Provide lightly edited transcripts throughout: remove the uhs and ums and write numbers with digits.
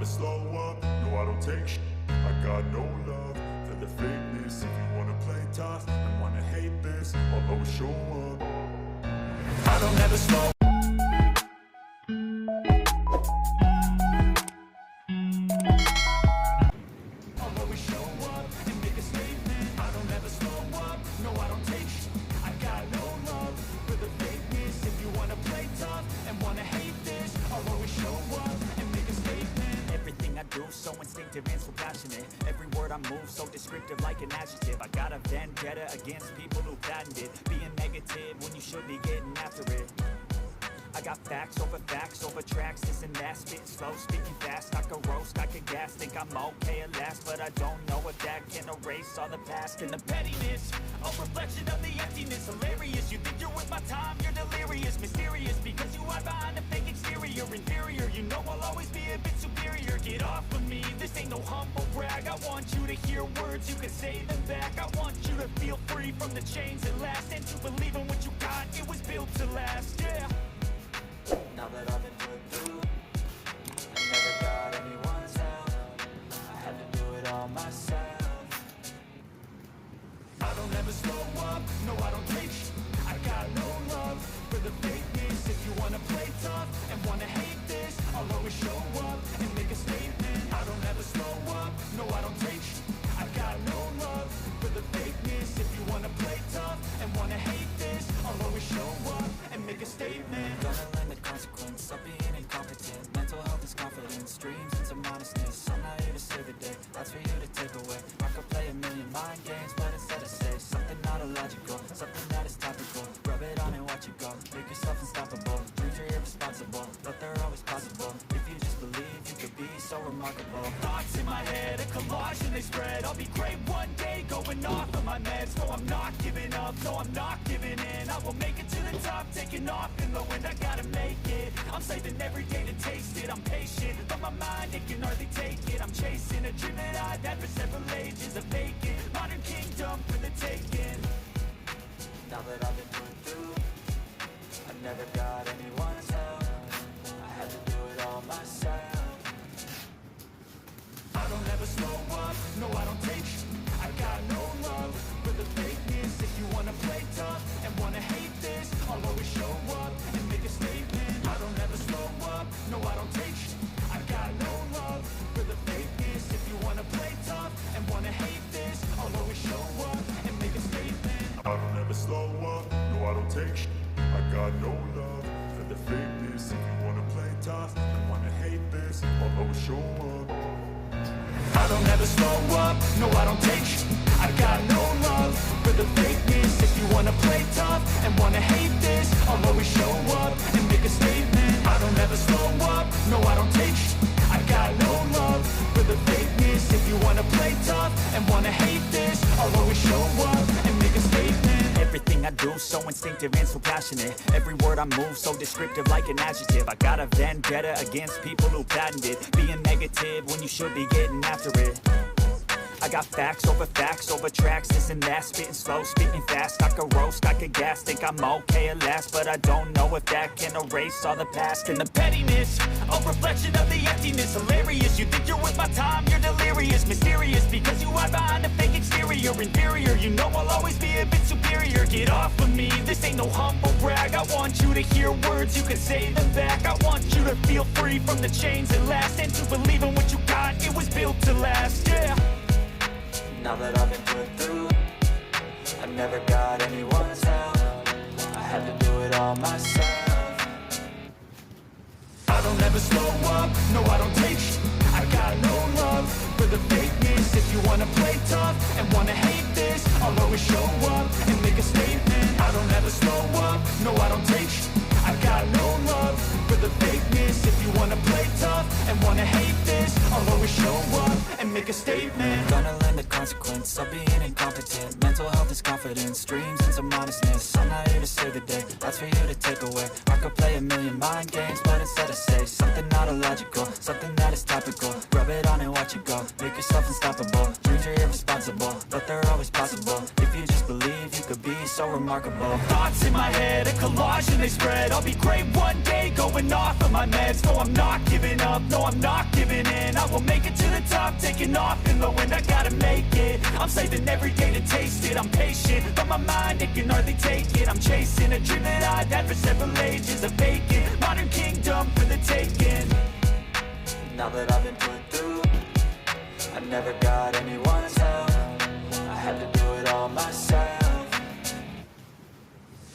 never slow up, no I don't take sh**. I got no love for the fakeness. If you wanna play tough and wanna hate this, I'll always show up. I don't ever slow. I'll always show up and make a statement. I don't ever slow up, no I don't take sh**. I got no love for the fakeness. If you wanna play tough and wanna hate this, I'll always show up and make a statement. Everything I do so instinctive and so passionate. Every word I move so descriptive like an adjective. I got a vendetta against people who patented being negative when you should be getting after it. I got facts over tracks, this and that, spitting slow, speaking fast. I could roast, I could gas, think I'm okay at last, but I don't know if that can erase all the past. And the pettiness, a reflection of the emptiness. Hilarious, you think you're worth my time, you're delirious. Mysterious, because you hide behind a fake exterior. Inferior, you know I'll always be a bit superior. Get off of me, this ain't no humble brag. I want you to hear words, you can say them back. I want you to feel free from the chains that last, and to believe in what you got, it was built to last, yeah. Now that I've been put through, I never got anyone's help. I had to do it all myself. I don't ever slow up, no I don't take sh**. I got no love for the fakeness. If you wanna play tough and wanna hate this, I'll always show up and make a statement. I don't ever slow up, no I don't take sh**. I got no love for the fakeness. If you wanna play tough and wanna hate this, I'll always show up and make a statement. Gonna learn the consequence of being incompetent. Mental health is confidence, dreams and some honestness. I'm not here to save the day, that's for you to take away. I could play a million mind games, but instead I say something not illogical, something that is topical. Rub it on and watch it go, make yourself unstoppable. Dreams are irresponsible, but they're always possible. If you just believe, you could be so remarkable. Thoughts in my head, a collage and they spread. I'll be great one day, going off of my meds. No, I'm not giving up, no, I'm not giving in. I will make it to the top, taking off in the wind. I gotta make it, I'm saving every day to taste it. I'm patient, but my mind, it can hardly take it. I'm chasing a dream that I've had for several ages. A vacant, modern kingdom for the taking. Now that I've been put through, I never got anyone's help. I had to do it all myself. I don't ever slow up, no I don't take sh**. I got no love for the fakeness. If you wanna play tough and wanna hate this, I'll always show up and make a statement. I don't ever slow up, no I don't take sh**. I got no love for the fakeness. If you wanna play tough and wanna hate this, I'll always show up and make a statement. I don't ever slow up, no I don't take sh**. I got no love for the fakeness. If you wanna play tough and wanna hate this, I'll always show up. I don't ever slow up, no I don't take sh**. I got no love for the fakeness. If you wanna play tough and wanna hate this, I'll always show up and make a statement. I don't ever slow up, no I don't take sh**. I got no love for the fakeness. If you wanna play tough and wanna hate this, I'll always show up and make a statement. Everything I do so instinctive and so passionate. Every word I move so descriptive like an adjective. I got a vendetta against people who patented being negative when you should be getting after it. I got facts over tracks, this and that, spitting slow, speaking fast. I could roast, I could gas, think I'm okay at last, but I don't know if that can erase all the past. And the pettiness, a reflection of the emptiness. Hilarious, you think you're worth my time, you're delirious. Mysterious, because you hide behind a fake exterior. Inferior, you know I'll always be a bit superior. Get off of me, this ain't no humble brag. I want you to hear words, you can say them back. I want you to feel free from the chains that last, and to believe in what you got, it was built to last, yeah. Now that I've been put through, I never got anyone's help. I had to do it all myself. I don't ever slow up, no I don't take sh**. I got no love for the fakeness. If you wanna play tough and wanna hate this, I'll always show up and make a statement. I don't ever slow up, no I don't take sh**. I got no love for the fakeness. If you wanna play tough and wanna hate this, I'll always show up and make a statement. Gonna learn the consequence of being incompetent. Mental health is confidence, dreams and some honestness. I'm not here to save the day, that's for you to take away. I could play a million mind games, but instead I say something not illogical, something that is topical. Rub it on and watch it go, make yourself unstoppable. Dreams are irresponsible, but they're always possible. If you just believe, you could be so remarkable. Thoughts in my head, a collage and they spread. I'll be great one day, going off of my meds. No, I'm not giving up, no, I'm not giving in. I will make it to the top, taking off in the wind. I gotta make it, I'm saving every day to taste it. I'm patient, but my mind, it can hardly take it. I'm chasing a dream that I've had for several ages. A vacant, modern kingdom for the taking. Now that I've been put through, I never got anyone's help. I had to do it all myself.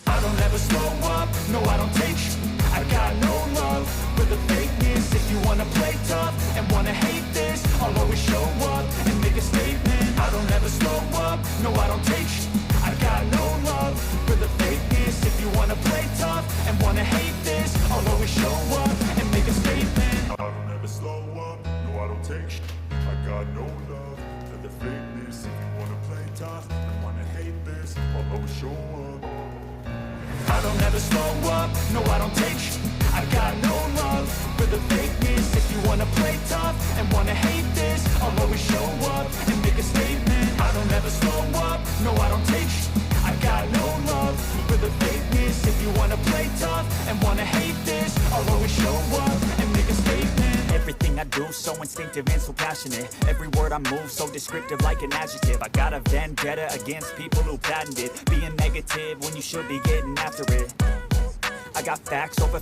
I don't ever slow up, no I don't take sh**. I got no love for the fakeness. If you wanna play tough and wanna hate this, I'll always show up and make a statement. I don't ever slow up, no I don't take sh**. I got no love for the fakeness. If you wanna play tough and wanna hate this, I'll always show up and make a statement. I don't ever slow up, no I don't take sh**. I got no love for the fakeness. If you wanna play tough and wanna hate this, I'll always show up. I don't ever slow up, no I don't take sh**. I got no love for the fakeness. If you wanna play tough and wanna hate this, I'll always show up and make a statement. I don't ever slow up, no I don't take sh**. I got no love for the fakeness. If you wanna play tough and wanna hate this, I'll always show up and make a statement. Everything I do so instinctive and so passionate. Every word I move so descriptive like an adjective. I got a vendetta against people who patented being negative when you should be getting after it. I got facts over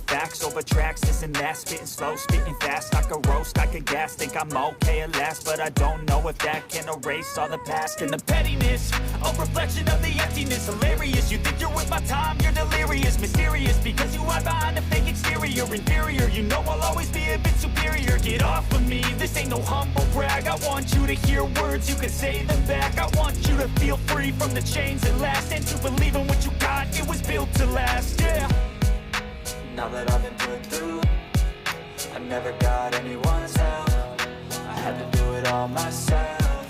tracks, this and that. Spitting slow, spitting fast, I could roast, I could gas. Think I'm okay at last, but I don't know if that can erase all the past. And the pettiness, a reflection of the emptiness. Hilarious, you think you're with my time, you're delirious. Mysterious, because you hide behind a fake exterior. Inferior, you know I'll always be a bit superior. Get off of me, this ain't no humble brag. I want you to hear words, you can say them back. I want you to feel free from the chains that last, and to believe in what you got, it was built to last, yeah. Now that I've been put through, I never got anyone's help. I had to do it all myself.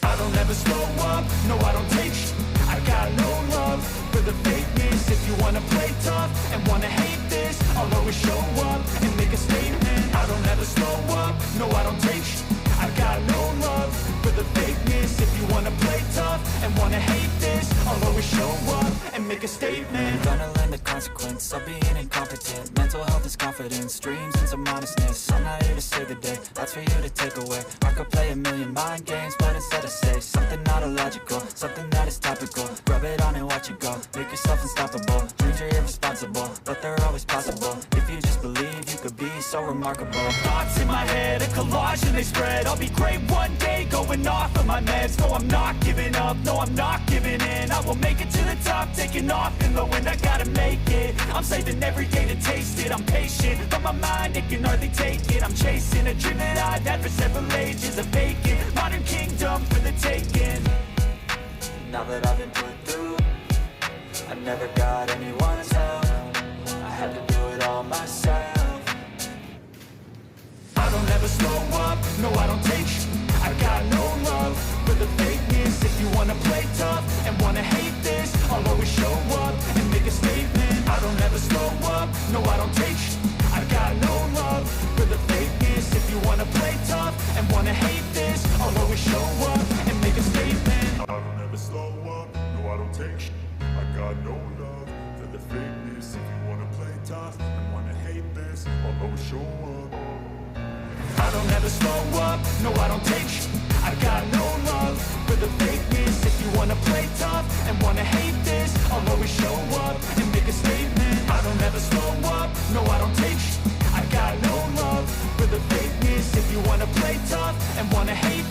I don't ever slow up, no I don't take sh**. I got no love for the fakeness. If you wanna play tough and wanna hate this, I'll always show up and make a statement. I don't ever slow up, no I don't take sh**. I got no love for the fakeness. If you wanna play tough and wanna hate this, I'll always show up and make a statement. Gonna learn the consequence of being incompetent. Mental health is confidence, dreams and some honestness. I'm not here to save the day, that's for you to take away. I could play a million mind games, but instead I say something not illogical, something that is topical. Rub it on and watch it go, make yourself unstoppable. Dreams are irresponsible, but they're always possible. If you just believe, you could be so remarkable. Thoughts in my head, a collage and they spread. I'll be great one day, going off of my meds. No, I'm not giving up, no, I'm not giving in. I will make it to the top, taking off in the wind. I gotta make it, I'm saving every day to taste it. I'm patient, but my mind, it can hardly take it. I'm chasing a dream that I've had for several ages. A vacant, modern kingdom for the taking. Now that I've been put through, I never got anyone's help. I had to do it all myself. I don't ever slow up, no I don't take sh**. I got no love for the fakeness. If you wanna play tough and wanna hate this, I'll always show up and make a statement. I don't ever slow up, no I don't take sh**. I got no love for the fakeness. If you wanna play tough and wanna hate this, I'll always show up and make a statement. I don't ever slow up, no I don't take sh**. I got no love for the fakeness. If you wanna play tough and wanna hate this, I'll always show up. I don't ever slow up, no I don't take sh**. I got no love for the fakeness. If you wanna play tough and wanna hate this, I'll always show up and make a statement. I don't ever slow up, no I don't take sh**. I got no love for the fakeness. If you wanna play tough and wanna hate